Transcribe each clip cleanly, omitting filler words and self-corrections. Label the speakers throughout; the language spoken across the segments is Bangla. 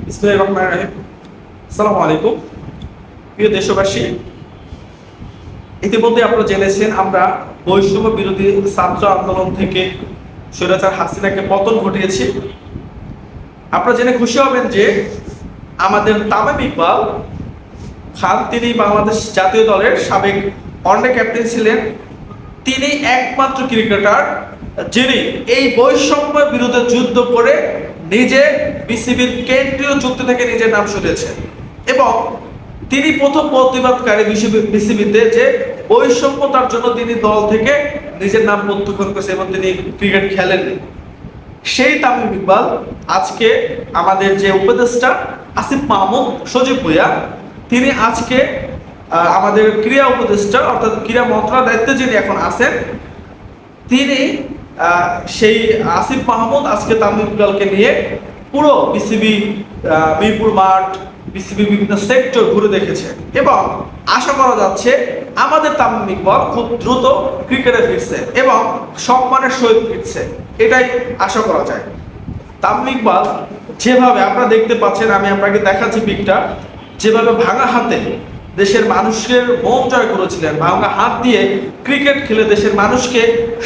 Speaker 1: বিসমিল্লাহির রহমানির রহিম। আসসালামু আলাইকুম প্রিয় দেশবাসী। ইতিমধ্যে আপনারা জেনেছেন আমরা বৈষম্য বিরোধী ছাত্র আন্দোলন থেকে স্বৈরাচার হাসিনাকে পতন ঘটিয়েছি। আপনারা জেনে খুশি হবেন যে আমাদের তামিম ইকবাল খান, তিনি বাংলাদেশ জাতীয় দলের সাবেক ওয়ানডে ক্যাপ্টেন ছিলেন। তিনি একমাত্র ক্রিকেটার যিনি এই বৈষম্য বিরুদ্ধে যুদ্ধ করে নিজে বিসিবির কেন্দ্রীয় চুক্তি থেকে নিজের নাম সরিয়েছেন এবং তিনি প্রথম প্রতিবাদকারী বিসিবিতে যে বৈষম্যতার জন্য তিনি দল থেকে নিজের নাম প্রত্যাখ্যান করেছে এবং তিনি ক্রিকেট খেলেননি। সেই তামিম ইকবাল আজকে আমাদের যে উপদেষ্টা আসিফ মাহমুদ সজীব ভুঁইয়া, তিনি আজকে আমাদের ক্রীড়া উপদেষ্টা অর্থাৎ ক্রীড়া মন্ত্রণালয়ের দায়িত্বে যিনি এখন আছেন, তিনি সেই আসিফ মাহমুদ আজকে তামিম ইকবালকে নিয়ে পুরো বিসিবি মিরপুর মাঠ, বিসিবি বিভিন্ন সেক্টর ঘুরে দেখেছে এবং আশা করা যাচ্ছে আমাদের তামিম ইকবাল খুব দ্রুত ক্রিকেটে ফিরছে এবং সম্মানের সহিত ফিরছে, এটাই আশা করা যায়। তামিম ইকবাল যেভাবে আপনারা দেখতে পাচ্ছেন, আমি আপনাকে দেখাচ্ছি পিকটা, যেভাবে ভাঙা হাতে দেশের মানুষের মন জয় করেছিলেন, ভাঙা হাত দিয়ে ক্রিকেট খেলে দেশের মানুষকে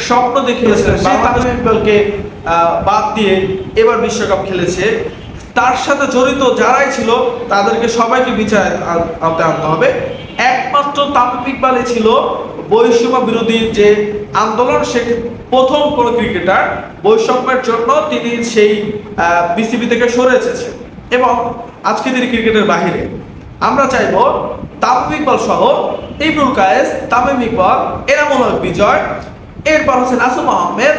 Speaker 1: স্বপ্ন দেখিয়েছিলেন, সেই তামিম ইকবালকে বাদ দিয়ে এবার বিশ্বকাপ খেলেছে। তার সাথে জড়িত যারাই ছিল তাদেরকে সবাইকে বিচারে আনতে হবে। একমাত্র তামিম ইকবালই ছিল বৈষম্য বিরোধী যে আন্দোলন, সে প্রথম কোন ক্রিকেটার বৈষম্যের জন্য তিনি সেই বিসিবি থেকে সরে এসেছেন এবং আজকে তিনি ক্রিকেটের বাহিরে। আমরা চাইব তামিম ইকবাল সহ ইমরুল কায়েস, তামিম ইকবাল, এনামুল হক বিজয়, এরপর হচ্ছে নাসুম আহমেদ,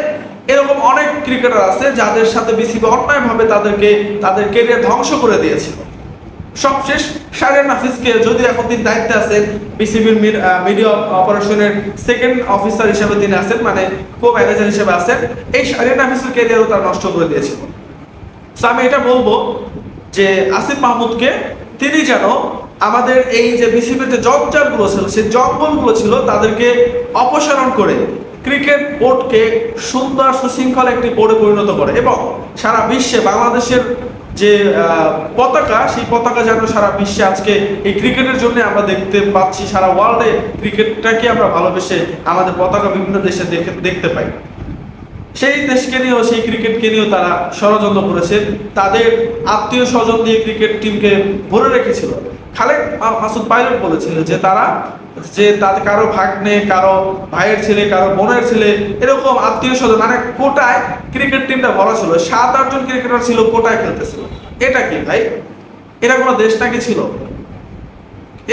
Speaker 1: এরকম অনেক ক্রিকেটার আছে যাদের সাথে বিসিবি অন্যায়ভাবে তাদের ক্যারিয়ার ধ্বংস করে দিয়েছিল। সবশেষ শাহরিয়ার নাফিসকে, যদি এখন তিনি দায়িত্বে আছেন বিসিবির মিডিয়া অপারেশনের সেকেন্ড অফিসার হিসেবে তিনি আছেন, মানে কো ম্যানেজার হিসেবে আছেন, এই শাহরিয়ার নাফিসের ক্যারিয়ারও তার নষ্ট করে দিয়েছিল। আমি এটা বলবো যে আসিফ মাহমুদকে, তিনি যেন আমাদের এই যে বিসিবির যে জঞ্জালগুলো ছিল, সেই জঙ্গলগুলো ছিল, তাদেরকে অপসারণ করে ক্রিকেট বোর্ডকে সুন্দর সুশৃঙ্খল একটি বোর্ডে পরিণত করে এবং সারা বিশ্বে বাংলাদেশের যে পতাকা, সেই পতাকা যেন সারা বিশ্বে আজকে এই ক্রিকেটের জন্য আমরা দেখতে পাচ্ছি, সারা ওয়ার্ল্ডে ক্রিকেটটাকে আমরা ভালোবেসে আমাদের পতাকা বিভিন্ন দেশে দেখতে পাই। সেই দেশকে নিয়েও, সেই ক্রিকেটকে নিয়েও তারা ষড়যন্ত্র করেছে, তাদের আত্মীয় স্বজন দিয়ে ক্রিকেট টিমকে ভরে রেখেছিল। খালেদ মাসুদ পাইলট বলেছিল যে তারা তাদের কারো ভাগ্নে, কারো ভাইয়ের ছেলে, কারো বোনের ছেলে, এরকম আত্মীয় স্বজন, মানে কোটায় ক্রিকেট টিমটা ভরা ছিল, 7-8 জন ক্রিকেটার ছিল, কোটায় খেলতেছিল। এটা কি ভাই? এটা কোনো দেশ নাকি ছিল?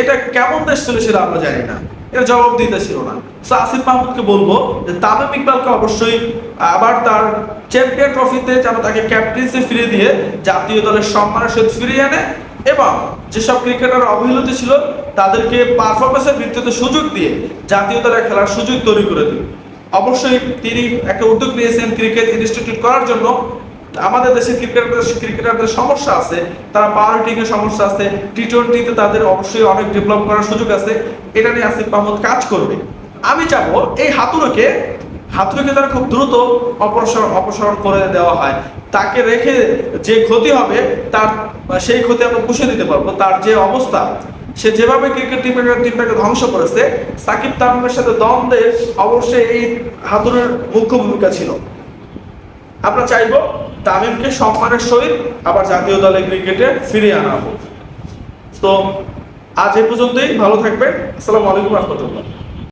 Speaker 1: এটা কেমন দেশ ছিল সেটা আমরা জানি না, এর জবাব দিতে ছিল না। আসিফ মাহমুদকে বলবো যে তামিম ইকবালকে অবশ্যই আবার তার চ্যাম্পিয়ন ট্রফিতে যেন তাকে ক্যাপ্টেন্সি ফিরিয়ে দিয়ে জাতীয় দলের সম্মানের সহিত ফিরিয়ে আনে এবং যেসব ক্রিকেটার অবহেলিত ছিল তাদেরকে পারফরমেন্সের ভিত্তিতে সুযোগ দিয়ে জাতীয় দলে খেলার সুযোগ তৈরি করে দিন। অবশ্যই তিনি একটা উদ্যোগ নিয়েছেন ক্রিকেট ইনস্টিটিউট করার জন্য। আমাদের দেশের ক্রিকেটারদের সমস্যা আছে, তারা পাওয়ার হিটিংয়ের সমস্যা আছে, টি-20-তে তাদের অবশ্যই অনেক ডেভেলপ করার সুযোগ আছে, এটা নিয়ে আসিফ মাহমুদ কাজ করবে। আমি চাবো এই হাতুড়েকে তারা খুব দ্রুত অপসারণ করে দেওয়া হয়। তাকে রেখে যে ক্ষতি হবে তার সেই ক্ষতি আমরা পুষে দিতে পারবো। তার যে অবস্থা, সে যেভাবে ক্রিকেট টিমটাকে ধ্বংস করেছে, সাকিব তামিমের সাথে দ্বন্দ্বে অবশ্যই এই হাতুড়ের মুখ্য ভূমিকা ছিল। আমরা চাইবো তামিমকে সম্মানের সহিত আবার জাতীয় দলে ক্রিকেটে ফিরিয়ে আনা হোক। তো আজ এই পর্যন্তই, ভালো থাকবেন। আসসালামু আলাইকুম রহমতুল্লাহ।